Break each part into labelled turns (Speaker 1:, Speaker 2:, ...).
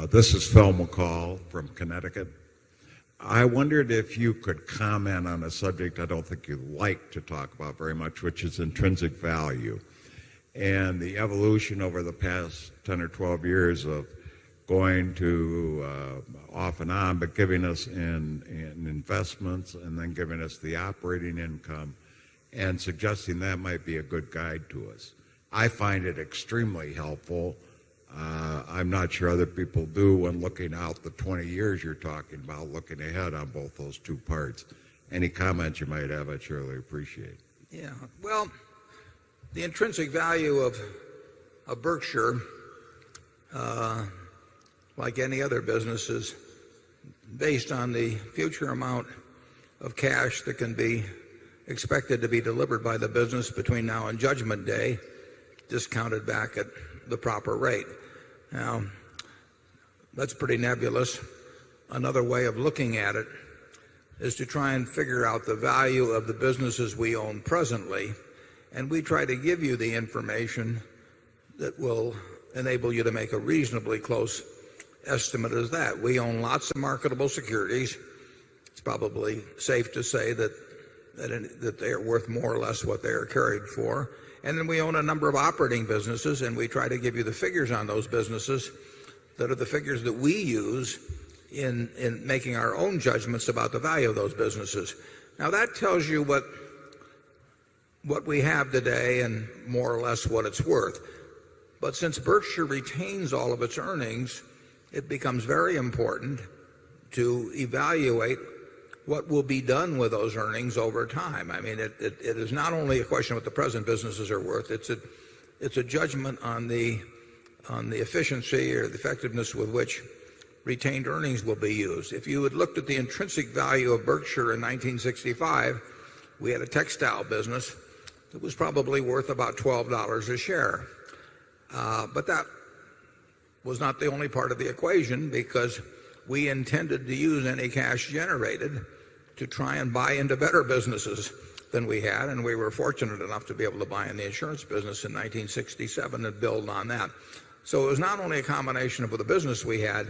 Speaker 1: This is Phil McCall from Connecticut. I wondered if you could comment on a subject I don't think you like to talk about very much, which is intrinsic value and the evolution over the past 10 or 12 years of going to off and on, but giving us in investments and then giving us the operating income and suggesting that might be a good guide to us. I find it extremely helpful. I'm not sure other people do when looking out the 20 years you're talking about, looking ahead on both those two parts. Any comments you might have, I'd surely appreciate.
Speaker 2: Yeah, well, the intrinsic value of Berkshire, like any other business, is based on the future amount of cash that can be expected to be delivered by the business between now and Judgment Day, discounted back at the proper rate. Now, that's pretty nebulous. Another way of looking at it is to try and figure out the value of the businesses we own presently, and we try to give you the information that will enable you to make a reasonably close estimate of that. We own lots of marketable securities. It's probably safe to say that they are worth more or less what they are carried for. And then we own a number of operating businesses, and we try to give you the figures on those businesses that are the figures that we use in making our own judgments about the value of those businesses. Now, that tells you what we have today and more or less what it's worth. But since Berkshire retains all of its earnings, it becomes very important to evaluate what will be done with those earnings over time. I mean, it is not only a question of what the present businesses are worth. It's a judgment on the efficiency or the effectiveness with which retained earnings will be used. If you had looked at the intrinsic value of Berkshire in 1965, we had a textile business that was probably worth about $12 a share. But that was not the only part of the equation, because we intended to use any cash generated to try and buy into better businesses than we had, and we were fortunate enough to be able to buy in the insurance business in 1967 and build on that. So it was not only a combination of the business we had,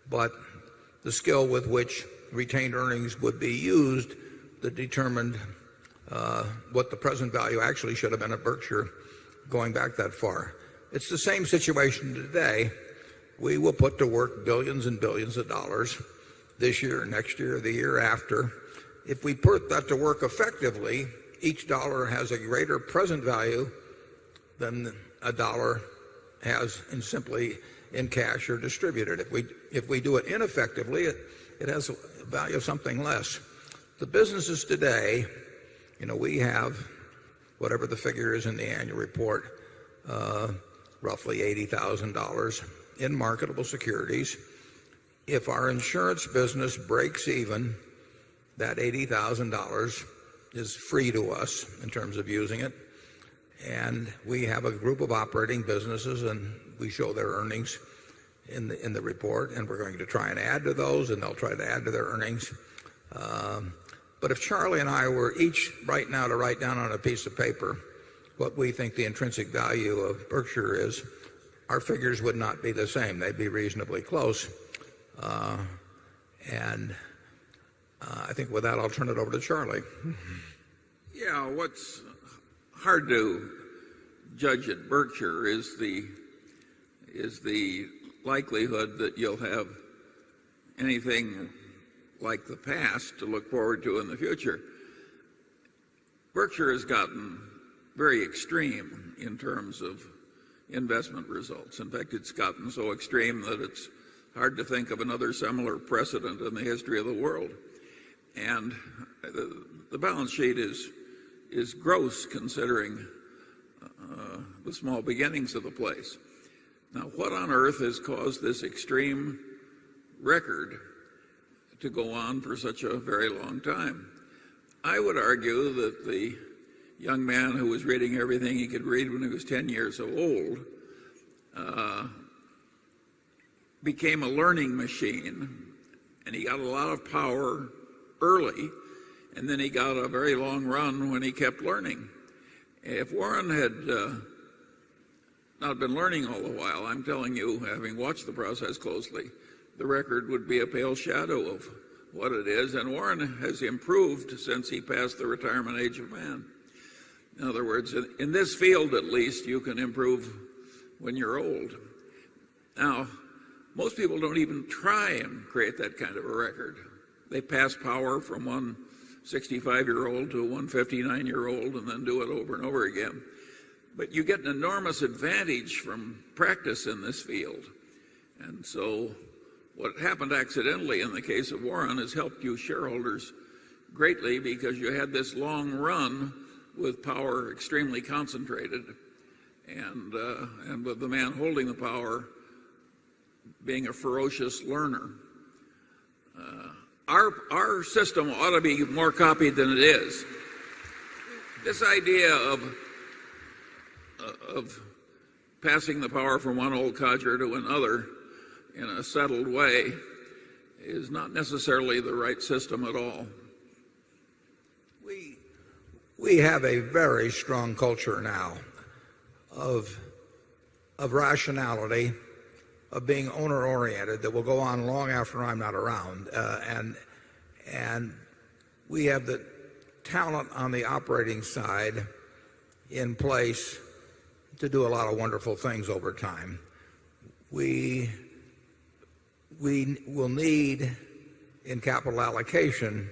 Speaker 2: but the skill with which retained earnings would be used that determined what the present value actually should have been at Berkshire going back that far. It's the same situation today. We will put to work billions and billions of dollars this year, next year, the year after. If we put that to work effectively, each dollar has a greater present value than a dollar has simply in cash or distributed. If we do it ineffectively, it has a value of something less. The businesses today, we have whatever the figure is in the annual report, roughly $80,000 in marketable securities. If our insurance business breaks even, that $80,000 is free to us in terms of using it. And we have a group of operating businesses, and we show their earnings in the report, and we're going to try and add to those, and they'll try to add to their earnings. But if Charlie and I were each right now to write down on a piece of paper what we think the intrinsic value of Berkshire is, our figures would not be the same. They'd be reasonably close. And I think with that, I'll turn it over to Charlie.
Speaker 3: Yeah, what's hard to judge at Berkshire is the likelihood that you'll have anything like the past to look forward to in the future. Berkshire has gotten very extreme in terms of investment results. In fact, it's gotten so extreme that it's hard to think of another similar precedent in the history of the world. And the balance sheet is gross considering the small beginnings of the place. Now, what on earth has caused this extreme record to go on for such a very long time? I would argue that the young man who was reading everything he could read when he was 10 years old became a learning machine, and he got a lot of power early, and then he got a very long run when he kept learning. If Warren had not been learning all the while. I'm telling you, having watched the process closely, the record would be a pale shadow of what it is, and Warren has improved since he passed the retirement age of man. In other words, in this field at least, you can improve when you're old. Now, most people don't even try and create that kind of a record. They pass power from one 65-year-old to one 59-year-old and then do it over and over again. But you get an enormous advantage from practice in this field. And so what happened accidentally in the case of Warren has helped you shareholders greatly because you had this long run with power extremely concentrated and with the man holding the power being a ferocious learner. Our system ought to be more copied than it is. This idea of passing the power from one old codger to another in a settled way is not necessarily the right system at all.
Speaker 2: We have a very strong culture now of rationality, of being owner-oriented that will go on long after I'm not around. And we have the talent on the operating side in place to do a lot of wonderful things over time. We will need in capital allocation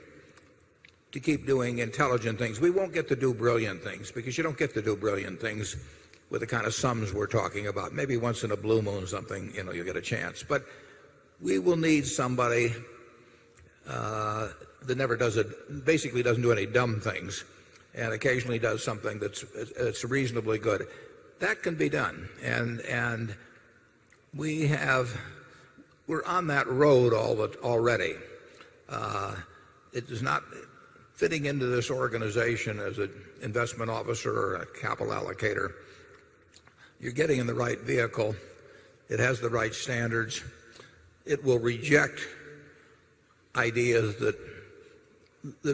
Speaker 2: to keep doing intelligent things. We won't get to do brilliant things because you don't get to do brilliant things with the kind of sums we're talking about. Maybe once in a blue moon something, you'll get a chance. But we will need somebody that never does it, basically doesn't do any dumb things and occasionally does something that's reasonably good. That can be done. And we're on that road already. It is not fitting into this organization as an investment officer or a capital allocator. You're getting in the right vehicle. It has the right standards. It will reject ideas that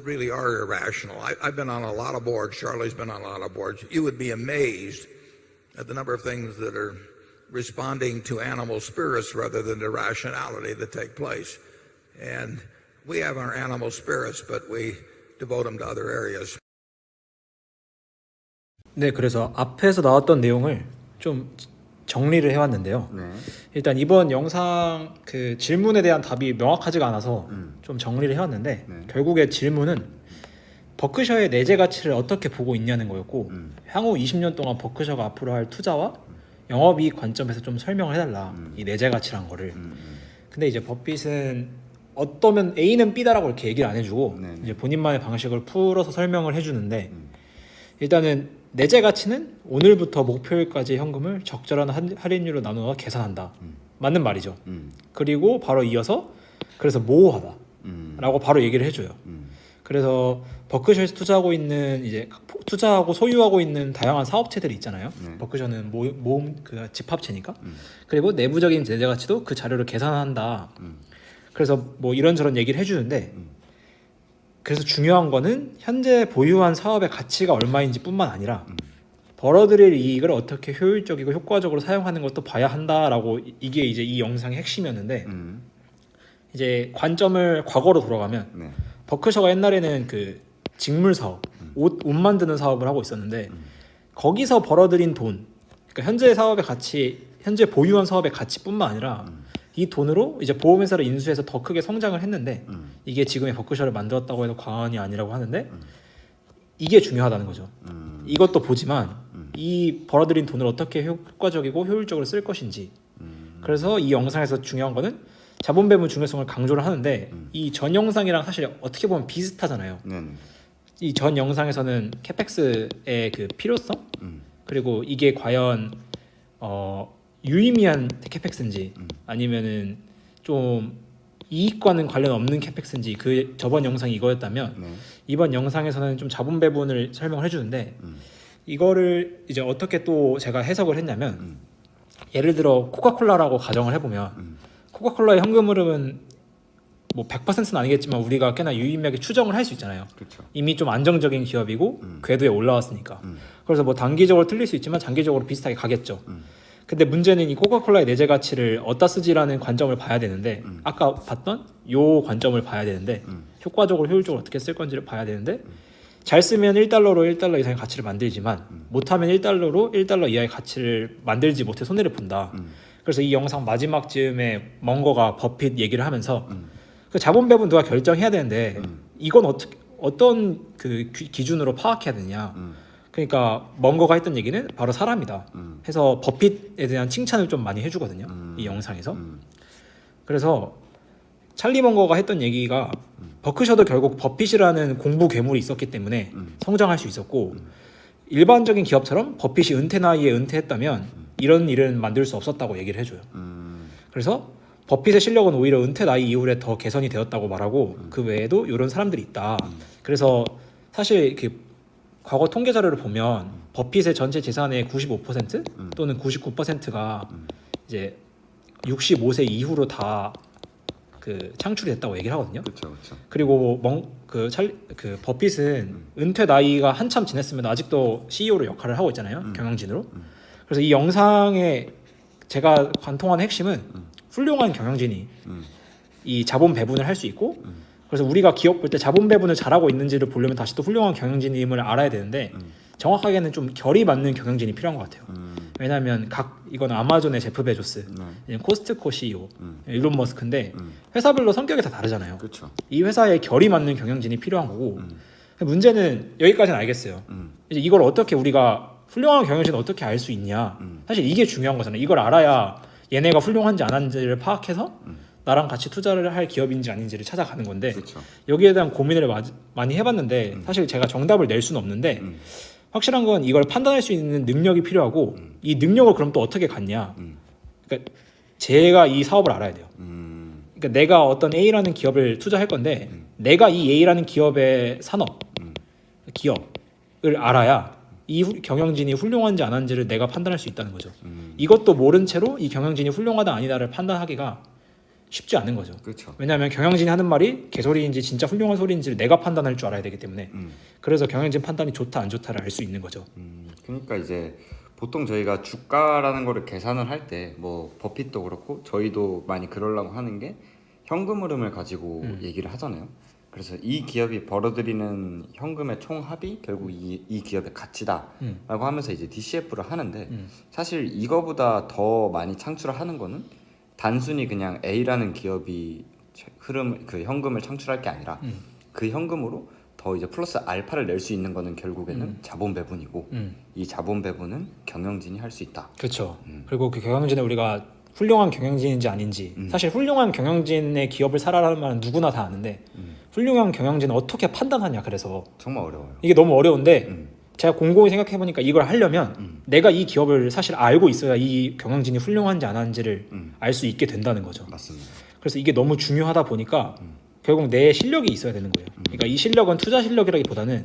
Speaker 2: really are irrational. I've been on a lot of boards. Charlie's been on a lot of boards. You would be amazed at the number of things that are responding to animal spirits rather than the rationality that take place. And we have our animal spirits, but we devote them to other areas.
Speaker 4: 네, 그래서 앞에서 나왔던 내용을 좀 정리를 해왔는데요.
Speaker 5: 네.
Speaker 4: 일단 이번 영상 그 질문에 대한 답이 명확하지가 않아서 좀 정리를 해왔는데
Speaker 5: 네.
Speaker 4: 결국에 질문은 버크셔의 내재 가치를 어떻게 보고 있냐는 거였고 향후 20년 동안 버크셔가 앞으로 할 투자와 영업이익 관점에서 좀 설명을 해달라. 이 내재 가치란 거를. 근데 이제 버핏은 어떠면 A는 B다라고 이렇게 얘기를 안 해주고
Speaker 5: 네네.
Speaker 4: 이제 본인만의 방식을 풀어서 설명을 해주는데 일단은 내재 가치는 오늘부터 목표일까지의 현금을 적절한 할인율로 나누어 계산한다. 맞는 말이죠. 그리고 바로 이어서 그래서 모호하다 라고 바로 얘기를 해줘요. 그래서 버크셔에서 투자하고 있는 이제 투자하고 소유하고 있는 다양한 사업체들이 있잖아요. 버크셔는 모음 그 집합체니까. 그리고 내부적인 내재 가치도 그 자료를 계산한다. 그래서 뭐 이런저런 얘기를 해주는데 그래서 중요한 거는 현재 보유한 사업의 가치가 얼마인지 뿐만 아니라 벌어들일 이익을 어떻게 효율적이고 효과적으로 사용하는 것도 봐야 한다라고 이게 이제 이 영상의 핵심이었는데 이제 관점을 과거로 돌아가면
Speaker 5: 네.
Speaker 4: 버크셔가 옛날에는 그 직물 사업, 옷 만드는 사업을 하고 있었는데 거기서 벌어들인 돈, 그러니까 현재 사업의 가치, 현재 보유한 사업의 가치뿐만 아니라 이 돈으로 이제 보험회사를 인수해서 더 크게 성장을 했는데 이게 지금의 버크셔를 만들었다고 해도 과언이 아니라고 하는데 이게 중요하다는 거죠. 이것도 보지만 이 벌어들인 돈을 어떻게 효과적이고 효율적으로 쓸 것인지. 그래서 이 영상에서 중요한 거는 자본 배분 중요성을 강조를 하는데 이 전 영상이랑 사실 어떻게 보면 비슷하잖아요. 이 전 영상에서는 캐펙스의 그 필요성 그리고 이게 과연 유의미한 캐펙스인지 아니면은 좀 이익과는 관련 없는 캐펙스인지 그 저번 영상이 이거였다면 이번 영상에서는 좀 자본 배분을 설명을 해주는데 이거를 이제 어떻게 또 제가 해석을 했냐면 예를 들어 코카콜라라고 가정을 해보면 코카콜라의 현금 흐름은 뭐 100%는 아니겠지만 우리가 꽤나 유의미하게 추정을 할 수 있잖아요.
Speaker 5: 그렇죠.
Speaker 4: 이미 좀 안정적인 기업이고 궤도에 올라왔으니까. 그래서 뭐 단기적으로 틀릴 수 있지만 장기적으로 비슷하게 가겠죠. 근데 문제는 이 코카콜라의 내재 가치를 어디다 쓰지라는 관점을 봐야 되는데 아까 봤던 요 관점을 봐야 되는데 효과적으로 효율적으로 어떻게 쓸 건지를 봐야 되는데 잘 쓰면 1달러로 1달러 이상의 가치를 만들지만 못하면 1달러로 1달러 이하의 가치를 만들지 못해 손해를 본다. 그래서 이 영상 마지막 즈음에 멍거가 버핏 얘기를 하면서 그 자본 배분 누가 결정해야 되는데 이건 어떤 그 기준으로 파악해야 되냐. 그러니까 멍거가 했던 얘기는 바로 사람이다. 해서 버핏에 대한 칭찬을 좀 많이 해주거든요. 이 영상에서. 그래서 찰리 멍거가 했던 얘기가 버크셔도 결국 버핏이라는 공부 괴물이 있었기 때문에 성장할 수 있었고 일반적인 기업처럼 버핏이 은퇴 나이에 은퇴했다면 이런 일은 만들 수 없었다고 얘기를 해줘요. 그래서 버핏의 실력은 오히려 은퇴 나이 이후에 더 개선이 되었다고 말하고 그 외에도 이런 사람들이 있다. 그래서 사실 이렇게 과거 통계 자료를 보면 버핏의 전체 재산의 95% 또는 99%가 이제 65세 이후로 다 그 창출이 됐다고 얘기를 하거든요.
Speaker 5: 그렇죠.
Speaker 4: 그리고 그 버핏은 은퇴 나이가 한참 지났으면 아직도 CEO로 역할을 하고 있잖아요. 경영진으로. 그래서 이 영상에 제가 관통한 핵심은 훌륭한 경영진이 이 자본 배분을 할 수 있고 그래서 우리가 기업 볼 때 자본 배분을 잘하고 있는지를 보려면 다시 또 훌륭한 경영진임을 알아야 되는데 정확하게는 좀 결이 맞는 경영진이 필요한 것 같아요. 왜냐하면 이건 아마존의 제프 베조스, 코스트코 CEO, 일론 머스크인데 회사별로 성격이 다 다르잖아요.
Speaker 5: 그렇죠.
Speaker 4: 이 회사에 결이 맞는 경영진이 필요한 거고 문제는 여기까지는 알겠어요. 이제 이걸 어떻게 우리가 훌륭한 경영진을 어떻게 알 수 있냐. 사실 이게 중요한 거잖아요. 이걸 알아야 얘네가 훌륭한지 안 한지를 파악해서 나랑 같이 투자를 할 기업인지 아닌지를 찾아가는 건데
Speaker 5: 그렇죠.
Speaker 4: 여기에 대한 고민을 많이 해봤는데 사실 제가 정답을 낼 수는 없는데 확실한 건 이걸 판단할 수 있는 능력이 필요하고 이 능력을 그럼 또 어떻게 갖냐. 그러니까 제가 이 사업을 알아야 돼요. 그러니까 내가 어떤 A라는 기업을 투자할 건데 내가 이 A라는 기업의 산업, 기업을 알아야 이 경영진이 훌륭한지 안 한지를 내가 판단할 수 있다는 거죠. 이것도 모른 채로 이 경영진이 훌륭하다 아니다를 판단하기가 쉽지 않은 거죠.
Speaker 5: 그렇죠.
Speaker 4: 왜냐하면 경영진이 하는 말이 개소리인지 진짜 훌륭한 소리인지를 내가 판단할 줄 알아야 되기 때문에 그래서 경영진 판단이 좋다 안 좋다를 알 수 있는 거죠.
Speaker 5: 그러니까 이제 보통 저희가 주가라는 거를 계산을 할 때 뭐 버핏도 그렇고 저희도 많이 그러려고 하는 게 현금 흐름을 가지고 얘기를 하잖아요. 그래서 이 기업이 벌어들이는 현금의 총합이 결국 이 기업의 가치다라고 하면서 이제 DCF를 하는데 사실 이거보다 더 많이 창출을 하는 거는 단순히 그냥 A라는 기업이 그 현금을 창출할 게 아니라 그 현금으로 더 이제 플러스 알파를 낼 수 있는 거는 결국에는 자본 배분이고 이 자본 배분은 경영진이 할 수 있다.
Speaker 4: 그렇죠. 그리고 그 경영진을 우리가 훌륭한 경영진인지 아닌지 사실 훌륭한 경영진의 기업을 사라라는 말은 누구나 다 아는데 훌륭한 경영진은 어떻게 판단하냐. 그래서
Speaker 5: 정말 어려워요.
Speaker 4: 이게 너무 어려운데 제가 곰곰이 생각해 보니까 이걸 하려면 내가 이 기업을 사실 알고 있어야 이 경영진이 훌륭한지 안 한지를 알 수 있게 된다는 거죠.
Speaker 5: 맞습니다.
Speaker 4: 그래서 이게 너무 중요하다 보니까 결국 내 실력이 있어야 되는 거예요. 그러니까 이 실력은 투자 실력이라기보다는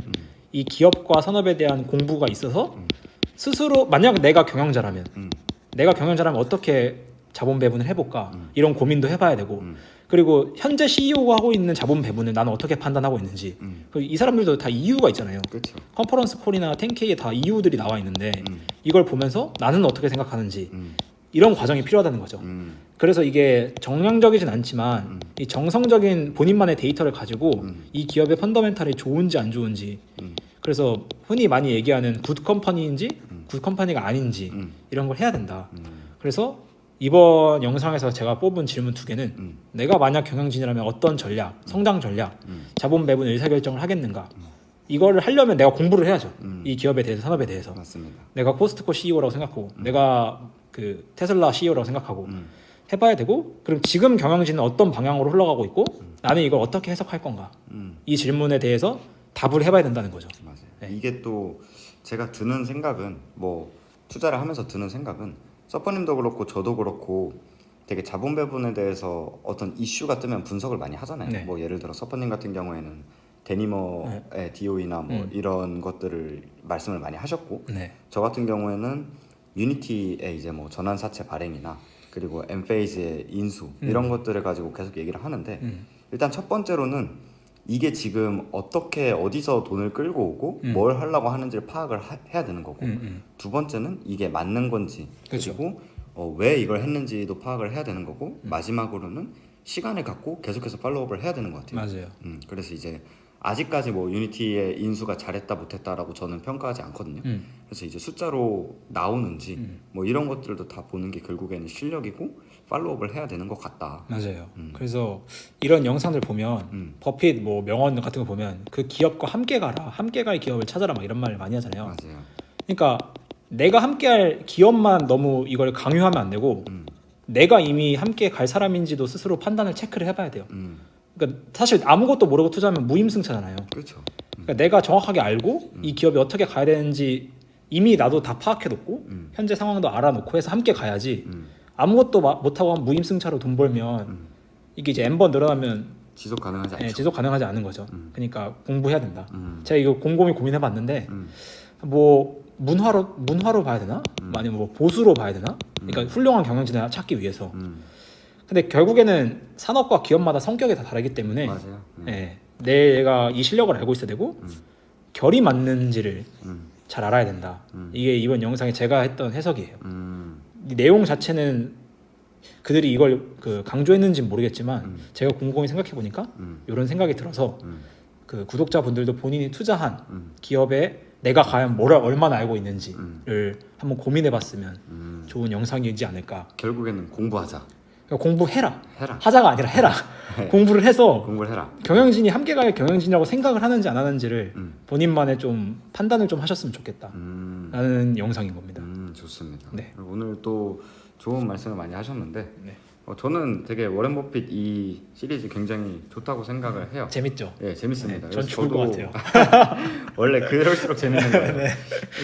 Speaker 4: 이 기업과 산업에 대한 공부가 있어서 스스로 만약 내가 경영자라면 어떻게 자본 배분을 해볼까 이런 고민도 해봐야 되고 그리고 현재 CEO가 하고 있는 자본 배분을 나는 어떻게 판단하고 있는지 이 사람들도 다 이유가 있잖아요.
Speaker 5: 그렇죠.
Speaker 4: 컨퍼런스 콜이나 10K에 다 이유들이 나와 있는데 이걸 보면서 나는 어떻게 생각하는지 이런 과정이 필요하다는 거죠. 그래서 이게 정량적이진 않지만 이 정성적인 본인만의 데이터를 가지고 이 기업의 펀더멘탈이 좋은지 안 좋은지 그래서 흔히 많이 얘기하는 굿 컴퍼니인지 굿 컴퍼니가 아닌지 이런 걸 해야 된다. 그래서 이번 영상에서 제가 뽑은 질문 2개는 내가 만약 경영진이라면 어떤 전략, 성장 전략, 자본 배분 의사결정을 하겠는가 이거를 하려면 내가 공부를 해야죠. 이 기업에 대해서, 산업에 대해서.
Speaker 5: 맞습니다.
Speaker 4: 내가 코스트코 CEO라고 생각하고 내가 그 테슬라 CEO라고 생각하고 해봐야 되고 그럼 지금 경영진은 어떤 방향으로 흘러가고 있고 나는 이걸 어떻게 해석할 건가 이 질문에 대해서 답을 해봐야 된다는 거죠.
Speaker 5: 맞아요.
Speaker 4: 네.
Speaker 5: 이게 또 제가 드는 생각은 뭐 투자를 하면서 드는 생각은 서퍼님도 그렇고 저도 그렇고 되게 자본 배분에 대해서 어떤 이슈가 뜨면 분석을 많이 하잖아요.
Speaker 4: 네.
Speaker 5: 뭐 예를 들어 서퍼님 같은 경우에는 데니머의 DOE나 뭐 이런 것들을 말씀을 많이 하셨고
Speaker 4: 네.
Speaker 5: 저 같은 경우에는 유니티의 이제 뭐 전환 사채 발행이나 그리고 엠페이즈의 인수 이런 것들을 가지고 계속 얘기를 하는데 일단 첫 번째로는 이게 지금 어떻게 어디서 돈을 끌고 오고 뭘 하려고 하는지를 파악을 해야 되는 거고 두 번째는 이게 맞는 건지
Speaker 4: 그렇죠.
Speaker 5: 그리고 왜 이걸 했는지도 파악을 해야 되는 거고 마지막으로는 시간을 갖고 계속해서 팔로우업을 해야 되는 것 같아요.
Speaker 4: 맞아요.
Speaker 5: 그래서 이제 아직까지 뭐 유니티의 인수가 잘했다 못했다라고 저는 평가하지 않거든요. 그래서 이제 숫자로 나오는지 뭐 이런 것들도 다 보는 게 결국에는 실력이고 팔로우업을 해야 되는 것 같다.
Speaker 4: 맞아요. 그래서 이런 영상들 보면 버핏 뭐 명언 같은 거 보면 그 기업과 함께 가라, 함께 갈 기업을 찾아라 막 이런 말을 많이 하잖아요.
Speaker 5: 맞아요.
Speaker 4: 그러니까 내가 함께할 기업만 너무 이걸 강요하면 안 되고 내가 이미 함께 갈 사람인지도 스스로 판단을 체크를 해봐야 돼요. 그러니까 사실 아무것도 모르고 투자하면 무임승차잖아요.
Speaker 5: 그렇죠.
Speaker 4: 그러니까 내가 정확하게 알고 이 기업이 어떻게 가야 되는지 이미 나도 다 파악해놓고 현재 상황도 알아놓고 해서 함께 가야지. 아무것도 못하고 한 무임승차로 돈 벌면 이게 이제 N번 늘어나면
Speaker 5: 지속 가능하지 않죠.
Speaker 4: 지속 가능하지 않은 거죠. 그러니까 공부해야 된다. 제가 이거 곰곰이 고민해봤는데 뭐 문화로 봐야 되나? 아니면 뭐 보수로 봐야 되나? 그러니까 훌륭한 경영진을 찾기 위해서. 근데 결국에는 산업과 기업마다 성격이 다 다르기 때문에
Speaker 5: 맞아요.
Speaker 4: 예, 내가 이 실력을 알고 있어야 되고 결이 맞는지를 잘 알아야 된다. 이게 이번 영상에 제가 했던 해석이에요. 이 내용 자체는 그들이 이걸 강조했는지는 모르겠지만 제가 곰곰이 생각해 보니까 이런 생각이 들어서 그 구독자분들도 본인이 투자한 기업에 내가 과연 뭘 얼마나 알고 있는지를 한번 고민해봤으면 좋은 영상이지 않을까.
Speaker 5: 결국에는 공부하자.
Speaker 4: 그러니까 공부해라.
Speaker 5: 해라.
Speaker 4: 하자가 아니라 해라. 공부를 해서
Speaker 5: 공부를 해라.
Speaker 4: 경영진이 함께 갈 경영진이라고 생각을 하는지 안 하는지를 본인만의 좀 판단을 좀 하셨으면 좋겠다. 라는 영상인 겁니다.
Speaker 5: 좋습니다.
Speaker 4: 네.
Speaker 5: 오늘 또 좋은 말씀을 많이 하셨는데
Speaker 4: 네.
Speaker 5: 저는 되게 워렌 버핏 이 시리즈 굉장히 좋다고 생각을 해요.
Speaker 4: 재밌죠?
Speaker 5: 네, 재밌습니다.
Speaker 4: 네, 전
Speaker 5: 그래서
Speaker 4: 죽을 것 같아요.
Speaker 5: 원래 그럴수록 재밌는 거예요.
Speaker 4: 네.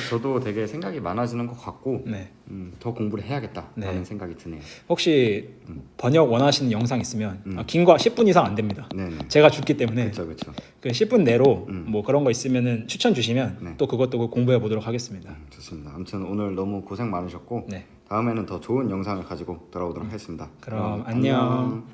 Speaker 5: 저도 되게 생각이 많아지는 것 같고
Speaker 4: 네.
Speaker 5: 더 공부를 해야겠다라는
Speaker 4: 네.
Speaker 5: 생각이 드네요.
Speaker 4: 혹시 번역 원하시는 영상 있으면 긴 거 10분 이상 안 됩니다.
Speaker 5: 네네.
Speaker 4: 제가 죽기 때문에
Speaker 5: 그렇죠.
Speaker 4: 그 10분 내로 뭐 그런 거 있으면은 추천 주시면
Speaker 5: 네.
Speaker 4: 또 그것도 공부해 보도록 하겠습니다.
Speaker 5: 좋습니다. 아무튼 오늘 너무 고생 많으셨고
Speaker 4: 네.
Speaker 5: 다음에는 더 좋은 영상을 가지고 돌아오도록 하겠습니다.
Speaker 4: 그럼 안녕.